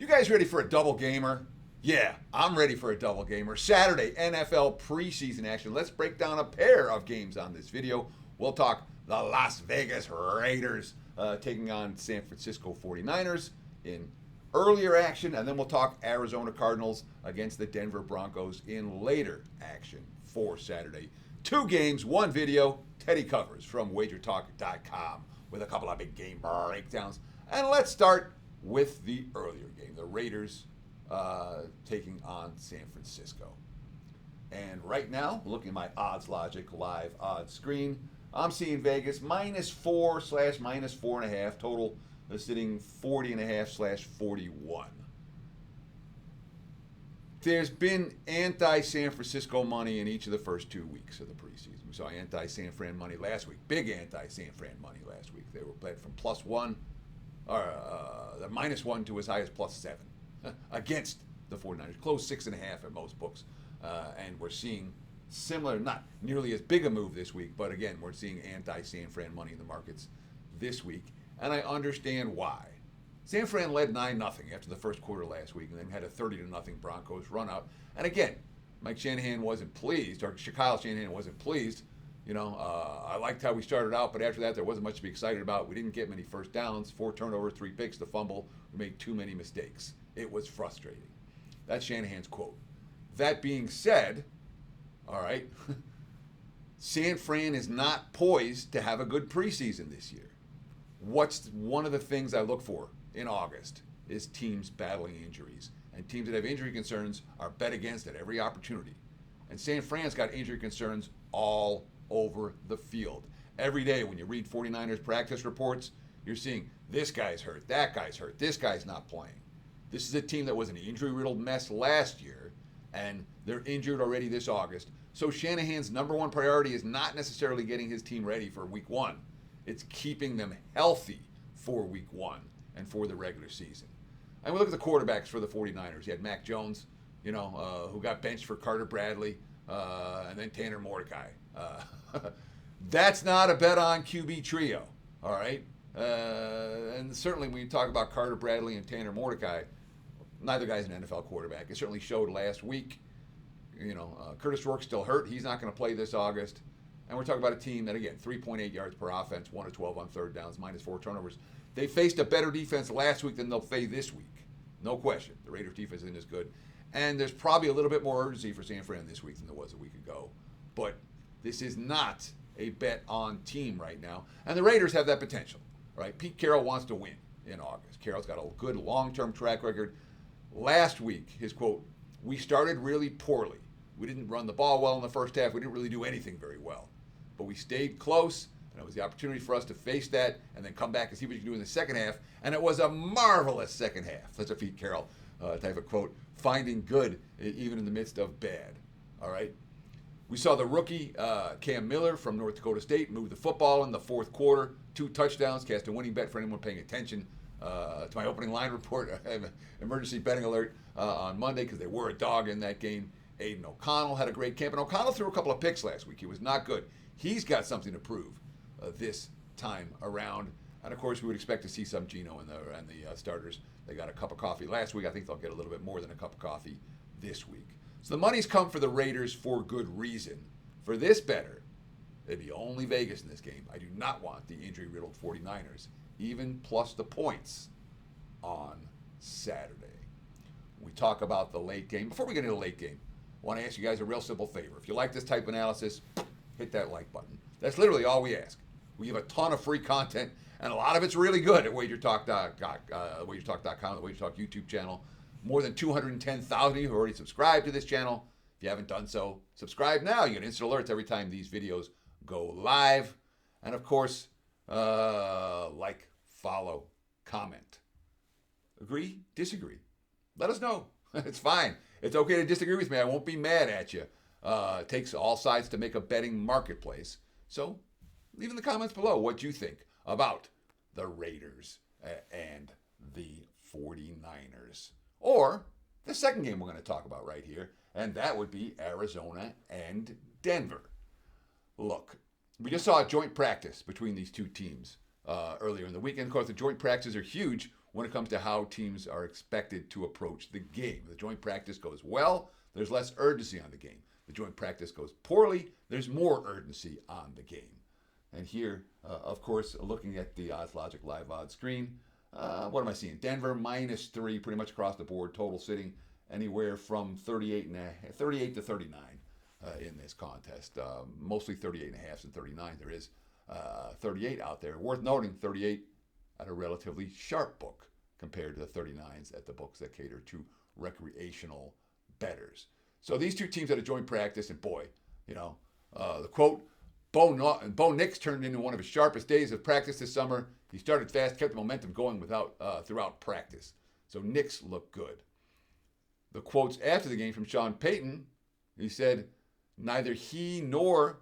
You guys ready for a double gamer? Yeah, I'm ready for a double gamer. Saturday, NFL preseason action. Let's break down a pair of games on this video. We'll talk the Las Vegas Raiders taking on San Francisco 49ers in earlier action, and then we'll talk Arizona Cardinals against the Denver Broncos in later action for Saturday. 2 games, 1 video. Teddy covers from WagerTalk.com with a couple of big game breakdowns. And let's start with the earlier game, the Raiders taking on San Francisco. And right now, looking at my Odds Logic live odds screen, I'm seeing Vegas -4 / -4.5. Total is sitting 40.5 / 41. There's been anti-San Francisco money in each of the first 2 weeks of the preseason. We saw anti-San Fran money last week, big anti-San Fran money last week. They were bet from +1, or the -1 to as high as +7 against the 49ers. Closed 6.5 at most books. And we're seeing similar, not nearly as big a move this week, but again, we're seeing anti-San Fran money in the markets this week. And I understand why. San Fran led 9-0 after the first quarter last week and then had a 30-0 Broncos run out. And again, Mike Shanahan wasn't pleased, or Kyle Shanahan wasn't pleased. You know, I liked how we started out, but after that, there wasn't much to be excited about. We didn't get many first downs, 4 turnovers, 3 picks, the fumble. We made too many mistakes. It was frustrating. That's Shanahan's quote. That being said, all right, San Fran is not poised to have a good preseason this year. What's one of the things I look for in August is teams battling injuries. And teams that have injury concerns are bet against at every opportunity. And San Fran's got injury concerns all over the field. Every day when you read 49ers practice reports, you're seeing this guy's hurt, that guy's hurt, this guy's not playing. This is a team that was an injury-riddled mess last year, and they're injured already this August. So Shanahan's number one priority is not necessarily getting his team ready for week 1. It's keeping them healthy for week 1 and for the regular season. And we look at the quarterbacks for the 49ers. You had Mac Jones, who got benched for Carter Bradley, and then Tanner Mordecai. That's not a bet on QB trio, all right? And certainly when you talk about Carter Bradley and Tanner Mordecai, neither guy's an NFL quarterback. It certainly showed last week. Curtis Rourke's still hurt. He's not going to play this August. And we're talking about a team that, again, 3.8 yards per offense, 1 of 12 on third downs, -4 turnovers. They faced a better defense last week than they'll face this week. No question. The Raiders defense isn't as good. And there's probably a little bit more urgency for San Fran this week than there was a week ago. But this is not a bet on team right now. And the Raiders have that potential, right? Pete Carroll wants to win in August. Carroll's got a good long-term track record. Last week, his quote, "We started really poorly. We didn't run the ball well in the first half. We didn't really do anything very well. But we stayed close, and it was the opportunity for us to face that and then come back and see what you can do in the second half. And it was a marvelous second half." That's a Pete Carroll type of quote. Finding good even in the midst of bad. All right. We saw the rookie Cam Miller from North Dakota State move the football in the fourth quarter. 2 touchdowns, cast a winning bet for anyone paying attention to my opening line report. I have an emergency betting alert on Monday because they were a dog in that game. Aiden O'Connell had a great camp, and O'Connell threw a couple of picks last week. He was not good. He's got something to prove this time around. And, of course, we would expect to see some Geno and the starters. They got a cup of coffee last week. I think they'll get a little bit more than a cup of coffee this week. So the money's come for the Raiders for good reason. For this bettor, it'd be only Vegas in this game. I do not want the injury-riddled 49ers, even plus the points on Saturday. We talk about the late game. Before we get into the late game, I want to ask you guys a real simple favor. If you like this type of analysis, hit that like button. That's literally all we ask. We give a ton of free content, and a lot of it's really good at WagerTalk.com, the WagerTalk YouTube channel. More than 210,000 of you have already subscribed to this channel. If you haven't done so, subscribe now. You get instant alerts every time these videos go live. And of course, like, follow, comment. Agree? Disagree? Let us know. It's fine. It's okay to disagree with me. I won't be mad at you. It takes all sides to make a betting marketplace. So leave in the comments below what you think about the Raiders and the 49ers. Or the second game we're going to talk about right here, and that would be Arizona and Denver. Look, we just saw a joint practice between these two teams earlier in the weekend. Of course, the joint practices are huge when it comes to how teams are expected to approach the game. The joint practice goes well, there's less urgency on the game. The joint practice goes poorly, there's more urgency on the game. And here, of course, looking at the Odds Logic live odds screen, what am I seeing? Denver -3 pretty much across the board, total sitting anywhere from 38 to 39 in this contest. Mostly 38.5s and 39. There is 38 out there. Worth noting, 38 at a relatively sharp book compared to the 39s at the books that cater to recreational bettors. So these two teams had a joint practice, and boy, the quote, Bo Nix turned into one of his sharpest days of practice this summer. He started fast, kept the momentum going throughout practice. So Nix looked good. The quotes after the game from Sean Payton, he said, neither he nor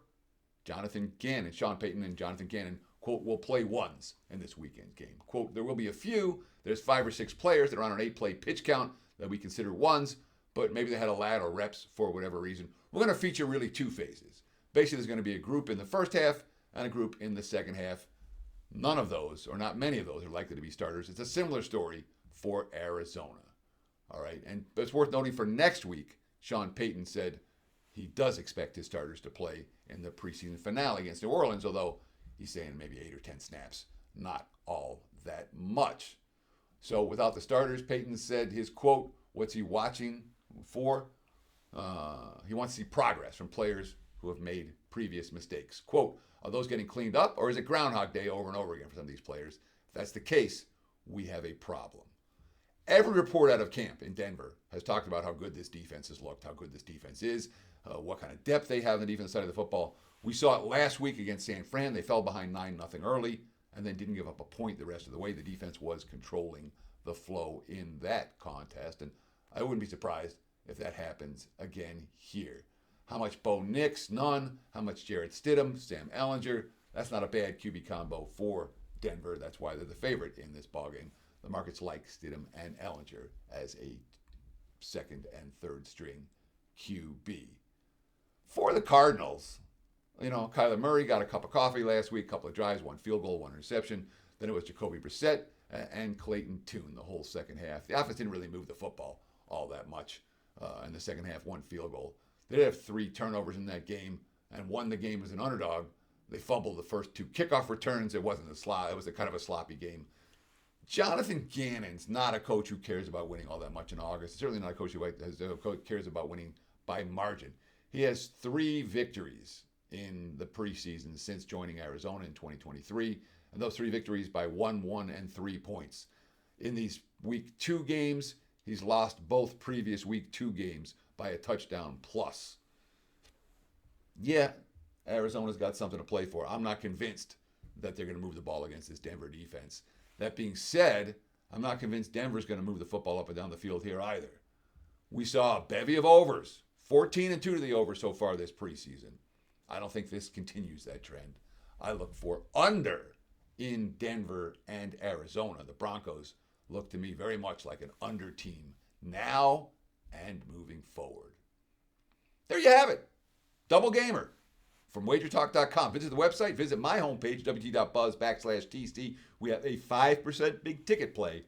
Jonathan Gannon, Sean Payton and Jonathan Gannon, quote, will play ones in this weekend's game. Quote, there will be a few. There's 5 or 6 players that are on an 8-play pitch count that we consider ones, but maybe they had a lad or reps for whatever reason. We're going to feature really 2 phases. Basically, there's going to be a group in the first half and a group in the second half. None of those, or not many of those, are likely to be starters. It's a similar story for Arizona. All right, and it's worth noting for next week, Sean Payton said he does expect his starters to play in the preseason finale against New Orleans, although he's saying maybe 8 or 10 snaps, not all that much. So without the starters, Payton said his quote, what's he watching for? He wants to see progress from players who have made previous mistakes. Quote, are those getting cleaned up, or is it Groundhog Day over and over again for some of these players? If that's the case, we have a problem. Every report out of camp in Denver has talked about how good this defense has looked, how good this defense is, what kind of depth they have on the defensive side of the football. We saw it last week against San Fran. They fell behind 9-0 early and then didn't give up a point the rest of the way. The defense was controlling the flow in that contest, and I wouldn't be surprised if that happens again here. How much Bo Nix? None. How much Jarrett Stidham? Sam Ehlinger? That's not a bad QB combo for Denver. That's why they're the favorite in this ballgame. The markets like Stidham and Ehlinger as a second and third string QB. For the Cardinals, Kyler Murray got a cup of coffee last week, couple of drives, 1 field goal, 1 interception. Then it was Jacoby Brissett and Clayton Tune the whole second half. The offense didn't really move the football all that much in the second half, 1 field goal. They did have 3 turnovers in that game and won the game as an underdog. They fumbled the first 2 kickoff returns. It wasn't it was a kind of a sloppy game. Jonathan Gannon's not a coach who cares about winning all that much in August. Certainly not a coach who cares about winning by margin. He has 3 victories in the preseason since joining Arizona in 2023, and those 3 victories by 1, 1, and 3 points. In these Week 2 games, he's lost both previous Week 2 games by a touchdown plus. Yeah, Arizona's got something to play for. I'm not convinced that they're going to move the ball against this Denver defense. That being said, I'm not convinced Denver's going to move the football up and down the field here either. We saw a bevy of overs, 14-2 to the over so far this preseason. I don't think this continues that trend. I look for under in Denver and Arizona. The Broncos look to me very much like an under team now and moving forward. There you have it. Double Gamer from WagerTalk.com. Visit the website. Visit my homepage, wt.buzz/TC. We have a 5% big ticket play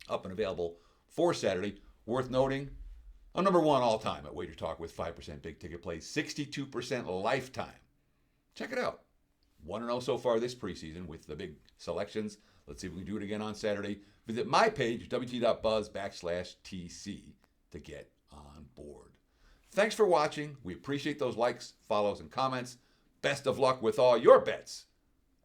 up and available for Saturday. Worth noting, I'm number 1 all time at WagerTalk with 5% big ticket play, 62% lifetime. Check it out. 1-0 so far this preseason with the big selections. Let's see if we can do it again on Saturday. Visit my page, wt.buzz/TC, to get on board. Thanks for watching. We appreciate those likes, follows, and comments. Best of luck with all your bets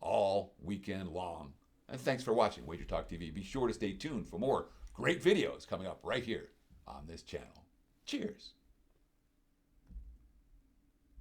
all weekend long. And thanks for watching Wager Talk TV. Be sure to stay tuned for more great videos coming up right here on this channel. Cheers.